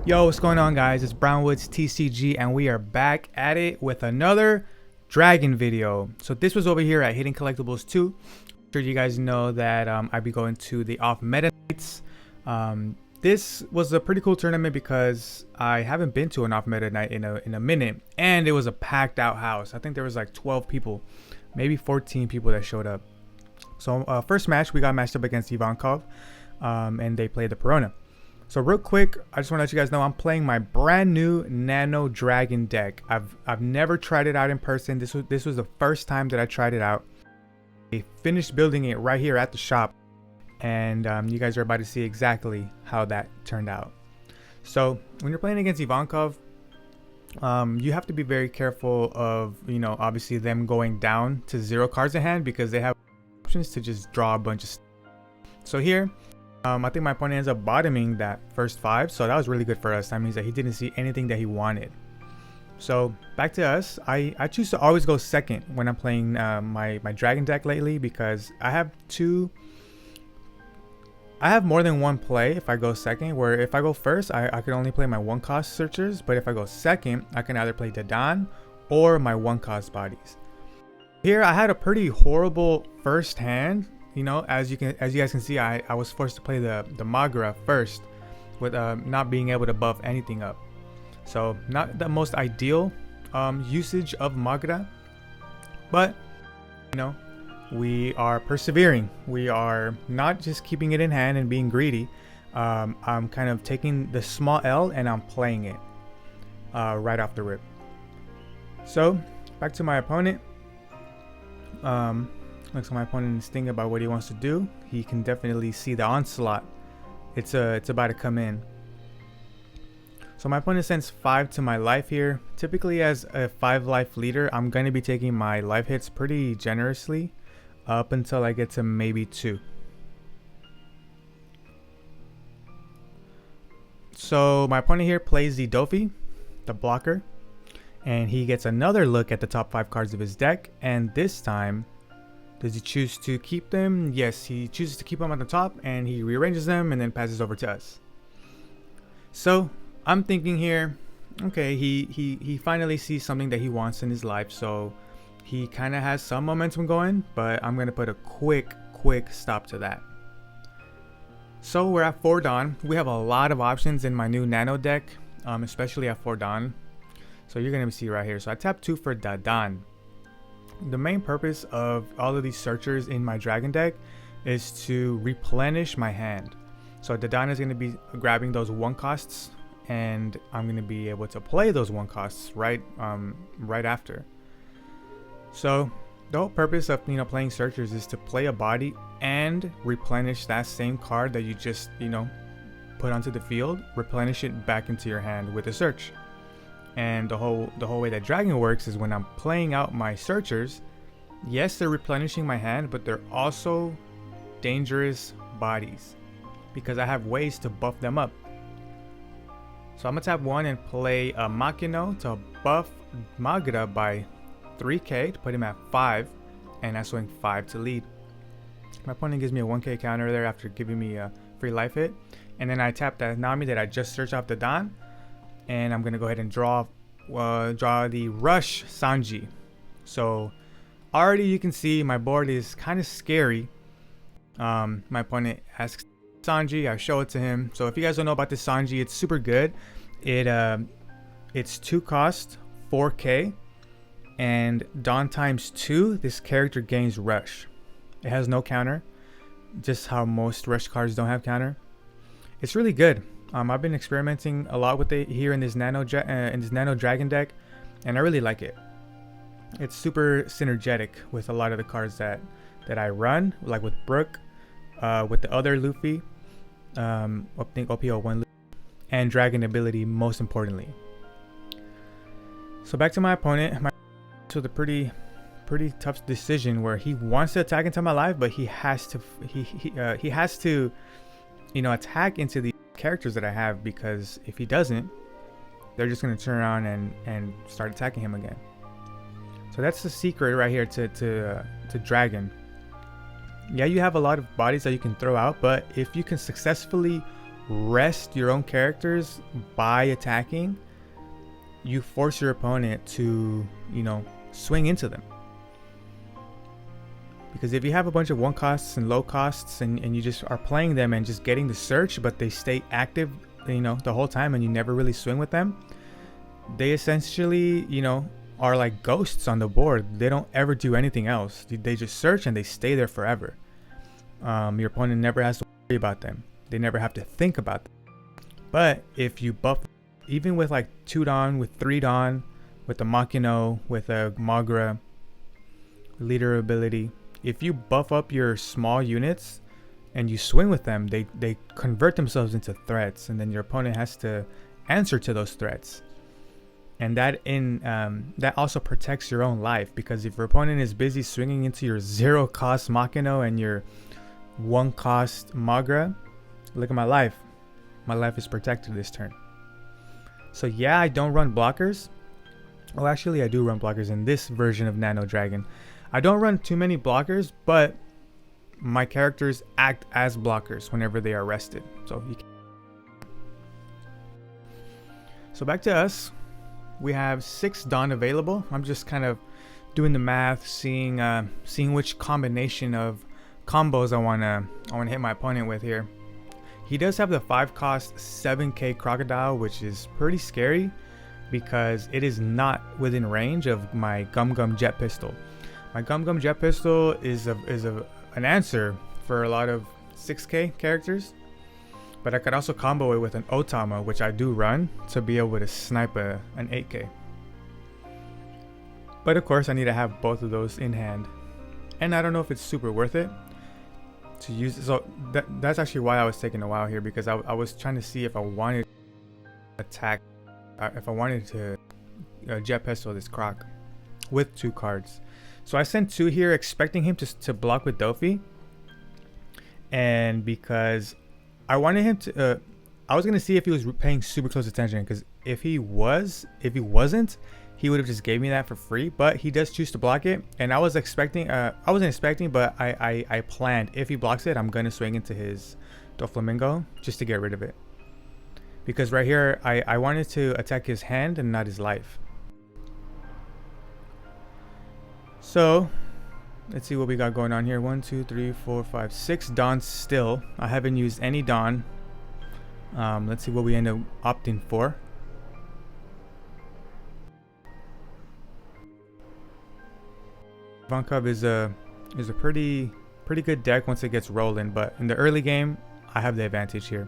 Yo, what's going on, guys? It's Brownwood's TCG, and we are back at it with another dragon video. So this was over here at Hidden Collectibles 2. I'm sure you guys know that I'd be going to the off meta nights. This was a pretty cool tournament because I haven't been to an off meta night in a minute, and it was a packed out house. I think there was like 12 people, maybe 14 people that showed up. So first match, we got matched up against Ivankov, and they played the Perona. So real quick, I just want to let you guys know I'm playing my brand new Nano Dragon deck. I've never tried it out in person. This was the first time that I tried it out. I finished building it right here at the shop, and you guys are about to see exactly how that turned out. So when you're playing against Ivankov, you have to be very careful of, obviously them going down to 0 cards in hand, because they have options to just draw a bunch of stuff. So here, I think my opponent ends up bottoming that first 5, so that was really good for us. That means that he didn't see anything that he wanted. So back to us. I choose to always go second when I'm playing my dragon deck lately, because I have more than one play if I go second, where if I go first, I can only play my 1-cost searchers, but if I go second, I can either play Dadan or my 1-cost bodies. Here I had a pretty horrible first hand. As you guys can see, I was forced to play the Magra first, with not being able to buff anything up. So not the most ideal usage of Magra, but we are persevering. We are not just keeping it in hand and being greedy. I'm kind of taking the small L and I'm playing it right off the rip. So back to my opponent. Looks like my opponent is thinking about what he wants to do. He can definitely see the onslaught. It's about to come in. So my opponent sends 5 to my life here. Typically, as a 5 life leader, I'm going to be taking my life hits pretty generously up until I get to maybe 2. So my opponent here plays the Dofi, the blocker, and he gets another look at the top 5 cards of his deck, and this time, does he choose to keep them? Yes, he chooses to keep them at the top, and he rearranges them and then passes over to us. So I'm thinking here, okay, he finally sees something that he wants in his life, so he kind of has some momentum going, but I'm going to put a quick stop to that. So we're at 4 Dawn. We have a lot of options in my new Nano deck, especially at 4 Dawn. So you're going to see right here. So I tap 2 for Dadan. The main purpose of all of these searchers in my dragon deck is to replenish my hand. So Dadan is going to be grabbing those 1-costs, and I'm going to be able to play those 1-costs right after. So the whole purpose of playing searchers is to play a body and replenish that same card that you just put onto the field, replenish it back into your hand with a search. And the whole way that Dragon works is when I'm playing out my searchers, yes, they're replenishing my hand, but they're also dangerous bodies because I have ways to buff them up. So I'm gonna tap 1 and play a Makino to buff Magra by 3k to put him at 5, and I swing 5 to lead. My opponent gives me a 1k counter there after giving me a free life hit, and then I tap that Nami that I just searched off the Dadan. And I'm gonna go ahead and draw the Rush Sanji. So already you can see my board is kind of scary. My opponent asks Sanji, I show it to him. So if you guys don't know about this Sanji, it's super good. It's 2 cost, 4k, and Dawn times 2. This character gains Rush. It has no counter, just how most Rush cards don't have counter. It's really good. I've been experimenting a lot with it here in this Nano Dragon deck, and I really like it. It's super synergetic with a lot of the cards that I run, like with Brook, with the other Luffy, I think OPO1 Luffy, and Dragon ability most importantly. So back to my opponent. So the pretty tough decision where he wants to attack into my life, but he has to attack into the characters that I have, because if he doesn't, they're just going to turn around and start attacking him again. So that's the secret right here to Dragon. Yeah, you have a lot of bodies that you can throw out, but if you can successfully rest your own characters by attacking, you force your opponent to, you know, swing into them. Because if you have a bunch of 1 costs and low costs and you just are playing them and just getting the search, but they stay active, you know, the whole time and you never really swing with them, they essentially, you know, are like ghosts on the board. They don't ever do anything else. They just search and they stay there forever. Your opponent never has to worry about them. They never have to think about them. But if you buff, even with like 2 Dawn, with 3 Dawn, with the Makino, with a Magra, leader ability, if you buff up your small units and you swing with them, they convert themselves into threats, and then your opponent has to answer to those threats. And that also protects your own life, because if your opponent is busy swinging into your 0 cost Makino and your 1 cost Magra, look at my life. My life is protected this turn. So yeah, I don't run blockers. Oh, actually I do run blockers in this version of Nano Dragon. I don't run too many blockers, but my characters act as blockers whenever they are rested. So back to us. We have 6 Dawn available. I'm just kind of doing the math, seeing which combination of combos I wanna hit my opponent with here. He does have the 5 cost 7k crocodile, which is pretty scary because it is not within range of my Gum Gum jet pistol. My Gum Gum jet pistol is an answer for a lot of 6k characters, but I could also combo it with an Otama, which I do run, to be able to snipe an 8k. But of course I need to have both of those in hand, and I don't know if it's super worth it to use. So that's actually why I was taking a while here, because I was trying to see if I wanted to attack, if I wanted to jet pistol this croc with 2 cards. So I sent 2 here expecting him to block with Dofi, and because I wanted him to I was gonna see if he was paying super close attention, because if he wasn't, he would have just gave me that for free. But he does choose to block it, and I was expecting I wasn't expecting, but I planned, if he blocks it, I'm gonna swing into his Doflamingo just to get rid of it, because right here I wanted to attack his hand and not his life. So let's see what we got going on here. 1 2 3 4 5 6 Dawns still. I haven't used any Dawn. Let's see what we end up opting for. Ivankov is a pretty good deck once it gets rolling, but in the early game I have the advantage here.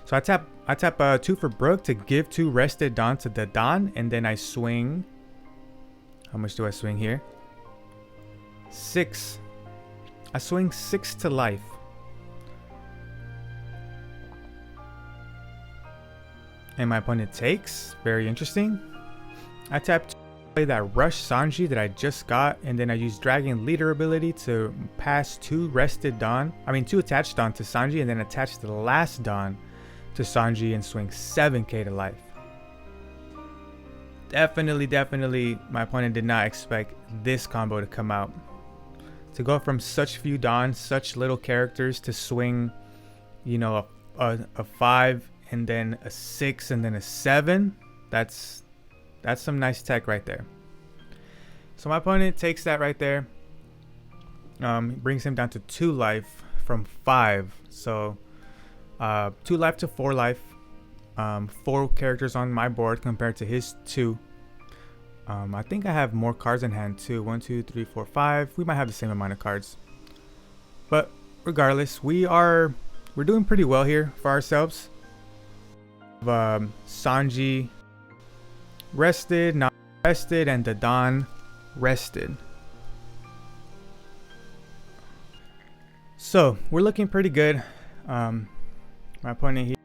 So I tap 2 for Brook to give 2 rested Dawn to the Dawn, and then I swing. How much do I swing here? 6. I swing 6 to life. And my opponent takes. Very interesting. I tap to play that Rush Sanji that I just got, and then I use Dragon Leader ability to pass 2 rested Dawn. 2 attached Dawn to Sanji, and then attach the last Dawn to Sanji and swing 7k to life. Definitely my opponent did not expect this combo to come out. To go from such few Dawns, such little characters, to swing, you know, a 5 and then a 6 and then a 7, that's some nice tech right there. So my opponent takes that right there. Brings him down to 2 life from 5. So 2 life to 4 life. 4 characters on my board compared to his 2. I think I have more cards in hand too. 1 2 3 4 5. We might have the same amount of cards, but regardless, we're doing pretty well here for ourselves. Sanji rested, not rested, and the Dawn rested. So we're looking pretty good. My opponent here,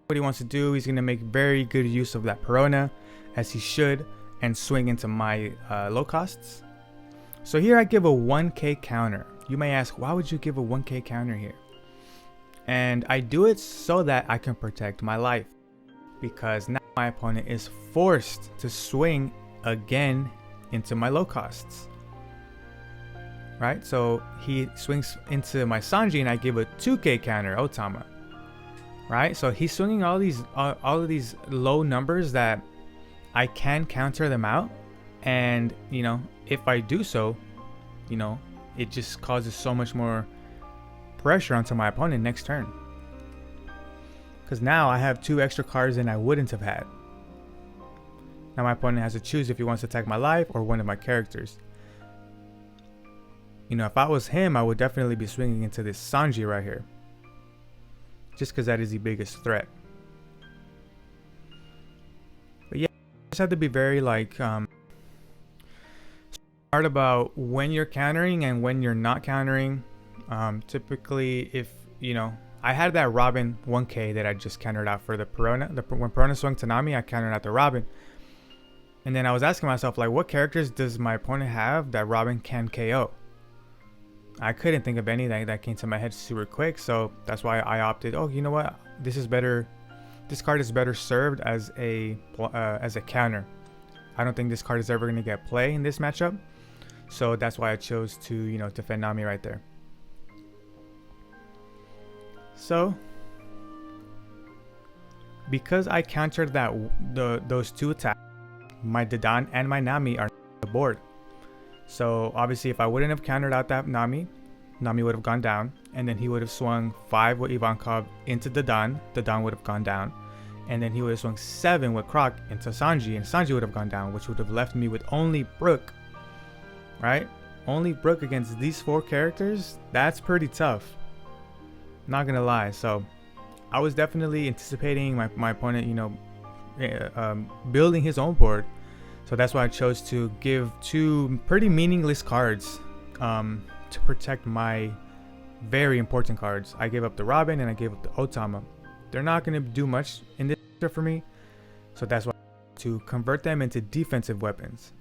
what he wants to do, he's gonna make very good use of that Perona, as he should, and swing into my low costs. So here I give a 1k counter. You may ask, why would you give a 1k counter here? And I do it so that I can protect my life, because now my opponent is forced to swing again into my low costs. Right? So he swings into my Sanji and I give a 2k counter, Otama. right? So he's swinging all of these low numbers that I can counter them out, and you know, if I do so, you know, it just causes so much more pressure onto my opponent next turn. Because now I have 2 extra cards than I wouldn't have had. Now my opponent has to choose if he wants to attack my life or one of my characters. You know, if I was him, I would definitely be swinging into this Sanji right here. Just because that is the biggest threat. But yeah, you just have to be very like smart about when you're countering and when you're not countering. Typically, if you know, I had that Robin 1K that I just countered out for the Perona. When Perona swung to Nami, I countered out the Robin. And then I was asking myself, like, what characters does my opponent have that Robin can KO? I couldn't think of any that came to my head super quick, so that's why I opted, oh, you know what? This is better. This card is better served as a counter. I don't think this card is ever going to get play in this matchup. So that's why I chose to, you know, defend Nami right there. So, because I countered those 2 attacks, my Dadan and my Nami are on the board. So obviously if I wouldn't have countered out that Nami would have gone down, and then he would have swung 5 with Ivankov into Dadan would have gone down, and then he would have swung 7 with Croc into Sanji, and Sanji would have gone down, which would have left me with only Brook, right? Only Brook against these 4 characters. That's pretty tough, not gonna lie. So I was definitely anticipating my opponent, you know, building his own board. So that's why I chose to give 2 pretty meaningless cards to protect my very important cards. I gave up the Robin and I gave up the Otama. They're not going to do much in this for me, so that's why to convert them into defensive weapons.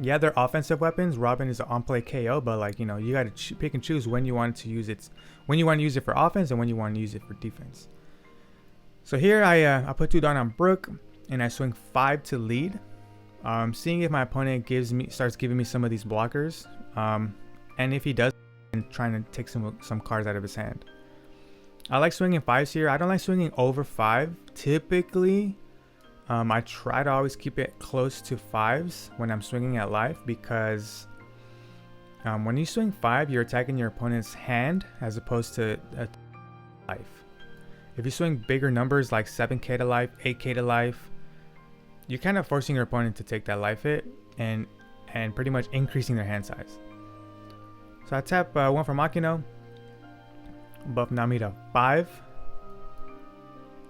Yeah, they're offensive weapons. Robin is an on-play KO, but like, you know, you got to pick and choose when you want to use it. When you want to use it for offense and when you want to use it for defense. So here I put 2 down on Brook and I swing 5 to lead. Seeing if my opponent starts giving me some of these blockers, and if he does, and trying to take some cards out of his hand. I like swinging 5s here. I don't like swinging over 5 typically. I try to always keep it close to 5s when I'm swinging at life, because when you swing 5, you're attacking your opponent's hand as opposed to life. If you swing bigger numbers like 7k to life, 8k to life, you're kind of forcing your opponent to take that life hit and pretty much increasing their hand size. So I tap 1 for Makino, buff Nami to 5,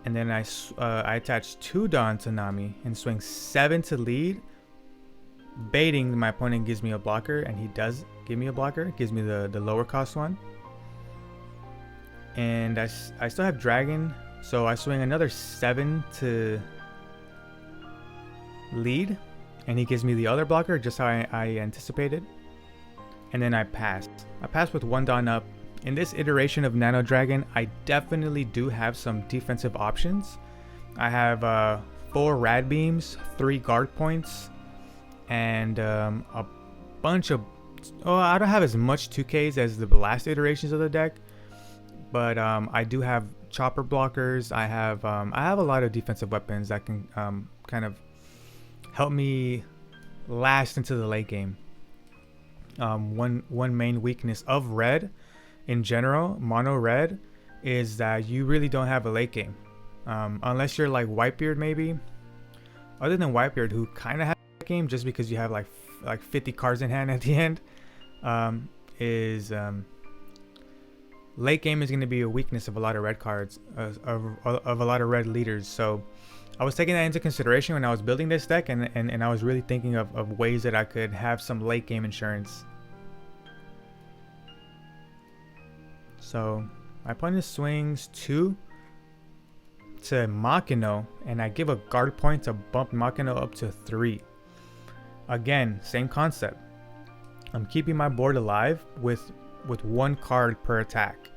and then I attach 2 Dawn to Nami and swing 7 to lead, baiting my opponent gives me a blocker, and he does give me a blocker, gives me the lower cost one. And I still have Dragon, so I swing another 7 to lead, and he gives me the other blocker just how I anticipated. And then I passed with 1 Dawn up. In this iteration of Nano Dragon, I definitely do have some defensive options. I have 4 rad beams, 3 guard points, and a bunch of I don't have as much 2Ks as the last iterations of the deck, but I do have chopper blockers. I have a lot of defensive weapons that can kind of help me last into the late game. One main weakness of red in general, mono red, is that you really don't have a late game, unless you're like Whitebeard maybe. Other than Whitebeard, who kind of has a game just because you have like 50 cards in hand at the end, late game is going to be a weakness of a lot of red cards, of a lot of red leaders. So I was taking that into consideration when I was building this deck, and I was really thinking of ways that I could have some late game insurance. So my opponent swings 2 to Makino, and I give a guard point to bump Makino up to 3. Again, same concept. I'm keeping my board alive with 1 card per attack.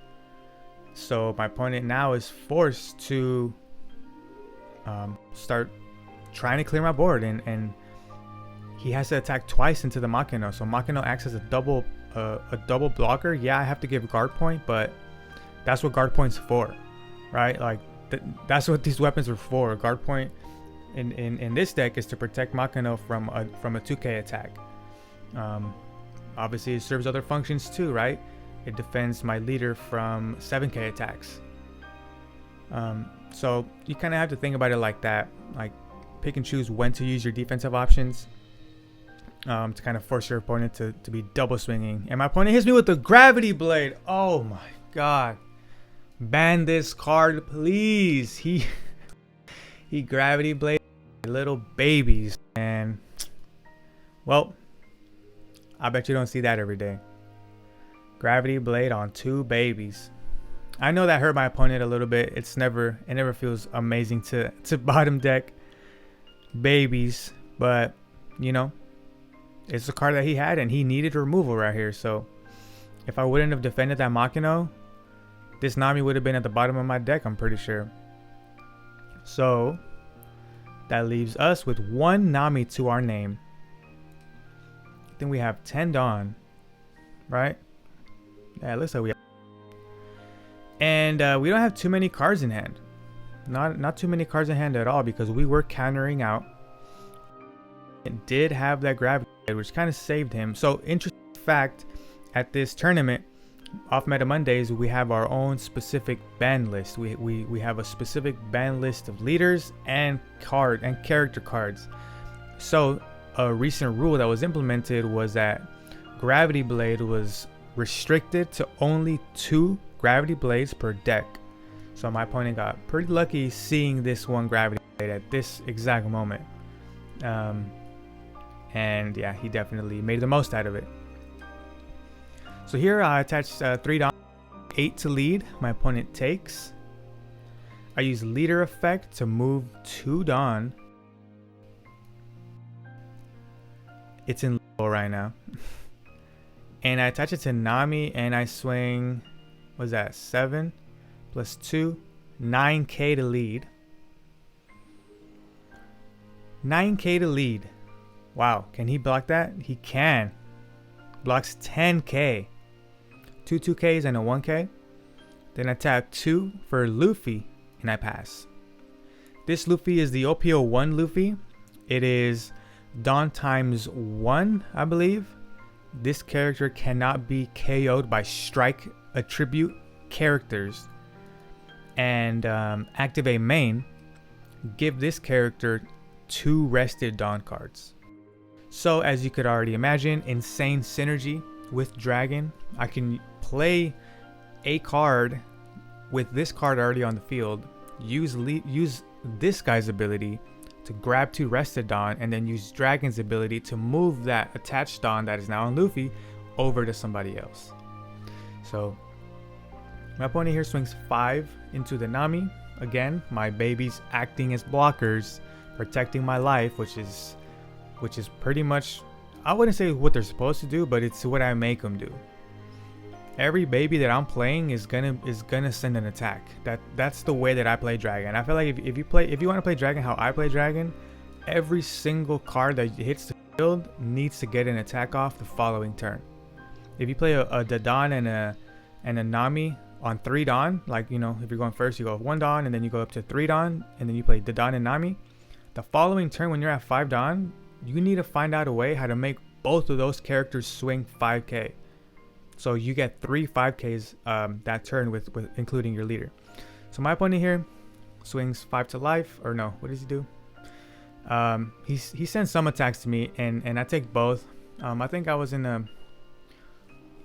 So my opponent now is forced to start trying to clear my board, and he has to attack twice into the Makino. So Makino acts as a double blocker. Yeah, I have to give guard point, but that's what guard point's for. right? Like that's what these weapons are for. Guard point in this deck is to protect Makino from a 2k attack. Obviously it serves other functions too, right? It defends my leader from 7k attacks. So you kind of have to think about it like that, like pick and choose when to use your defensive options, to kind of force your opponent to be double swinging. And my opponent hits me with the Gravity Blade. Oh my god, ban this card please. He Gravity Blade little babies, and well, I bet you don't see that every day. Gravity Blade on 2 babies. I know that hurt my opponent a little bit. It never feels amazing to bottom deck babies, but you know, it's a card that he had and he needed removal right here. So if I wouldn't have defended that Makino, this Nami would have been at the bottom of my deck, I'm pretty sure. So that leaves us with 1 Nami to our name. I think we have 10 Dawn, right? Yeah, it looks like we have. And we don't have too many cards in hand. Not too many cards in hand at all, because we were countering out. It did have that Gravity, which kind of saved him. So interesting fact, at this tournament, Off Meta Mondays, we have our own specific ban list. We have a specific ban list of leaders and character cards. So a recent rule that was implemented was that Gravity Blade was restricted to only 2 Gravity Blades per deck. So my opponent got pretty lucky seeing this 1 Gravity Blade at this exact moment. And yeah, he definitely made the most out of it. So here I attached 3 Dawn, 8 to lead. My opponent takes. I use leader effect to move 2 Dawn. It's in low right now. And I attach it to Nami and I swing, what's that, 7 plus 2, 9k to lead. 9k to lead. Wow, can he block that? He can. Blocks 10k. 2 2ks and a 1k. Then I tap 2 for Luffy and I pass. This Luffy is the OPO1 Luffy. It is Dawn times 1, I believe. This character cannot be KO'd by strike attribute characters. And activate main. Give this character 2 rested Dawn cards. So as you could already imagine, insane synergy with Dragon. I can play a card with this card already on the field. Use this guy's ability to grab 2 rested Dawn, and then use Dragon's ability to move that attached Dawn that is now on Luffy over to somebody else. So my opponent here swings 5 into the Nami. Again, my babies acting as blockers, protecting my life, which is pretty much, I wouldn't say what they're supposed to do, but it's what I make them do. Every baby that I'm playing is gonna send an attack. That's the way that I play Dragon. I feel like if you want to play Dragon how I play Dragon, every single card that hits the field needs to get an attack off the following turn. If you play a Dawn and a Nami on 3 Dawn, like, you know, if you're going first, you go 1 Dawn and then you go up to 3 Dawn and then you play Dawn and Nami, the following turn when you're at 5 Dawn, you need to find out a way how to make both of those characters swing 5k. So you get 3 5ks that turn with including your leader. So my opponent here swings 5 to life, or no, what does he do? He sends some attacks to me and I take both. I think I was in a,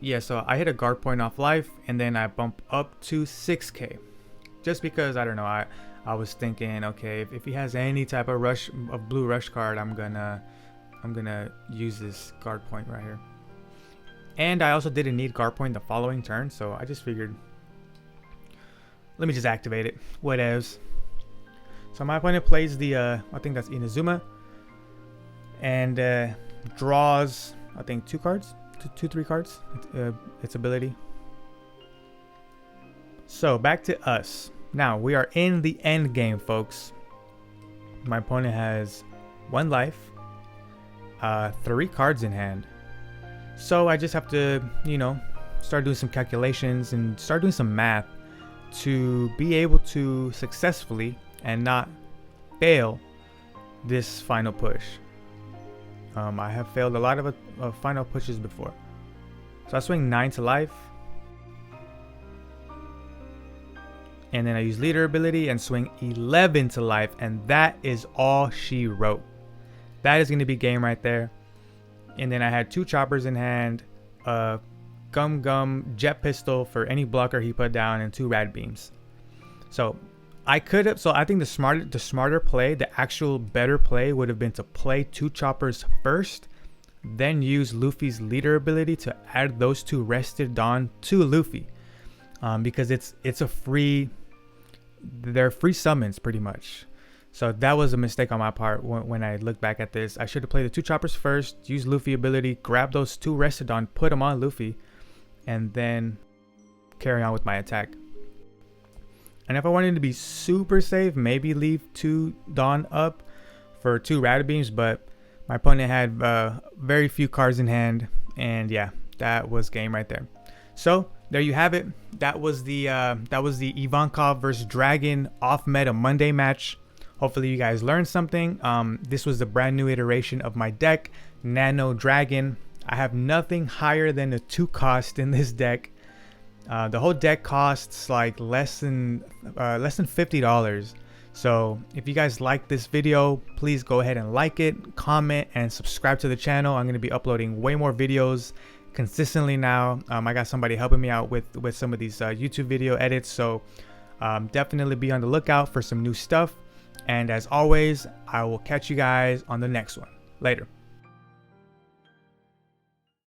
yeah, so I hit a guard point off life and then I bump up to 6k. Just because, I don't know, I was thinking, okay, if he has any type of blue rush card, I'm gonna use this guard point right here. And I also didn't need guard point the following turn, so I just figured, let me just activate it. Whatevs. So my opponent plays the, I think that's Inazuma, and draws, I think 2 cards, 3 cards, its ability. So back to us. Now we are in the end game, folks. My opponent has 1 life, 3 cards in hand. So I just have to, you know, start doing some calculations and start doing some math. to be able to successfully and not fail this final push. I have failed a lot of final pushes before. So I swing 9 to life. And then I use leader ability and swing 11 to life. And that is all she wrote. That is going to be game right there. And then I had 2 choppers in hand, a gum jet pistol for any blocker he put down, and 2 rad beams. So I could have, so I think the smarter play, the actual better play would have been to play 2 choppers first, then use Luffy's leader ability to add those 2 rested Dawn to Luffy, because it's a free, they're free summons pretty much. So that was a mistake on my part when I look back at this. I should have played the 2 choppers first, use Luffy ability, grab those 2 rested Dawn, put them on Luffy, and then carry on with my attack. And if I wanted to be super safe, maybe leave 2 Dawn up for 2 rad beams, but my opponent had very few cards in hand, and yeah, that was game right there. So there you have it. That was the Ivankov versus Dragon off meta Monday match. Hopefully you guys learned something. This was the brand new iteration of my deck, Nano Dragon. I have nothing higher than a 2 cost in this deck. The whole deck costs like less than $50. So if you guys like this video, please go ahead and like it, comment, and subscribe to the channel. I'm going to be uploading way more videos consistently now. I got somebody helping me out with some of these YouTube video edits, so definitely be on the lookout for some new stuff. And as always, I will catch you guys on the next one. Later.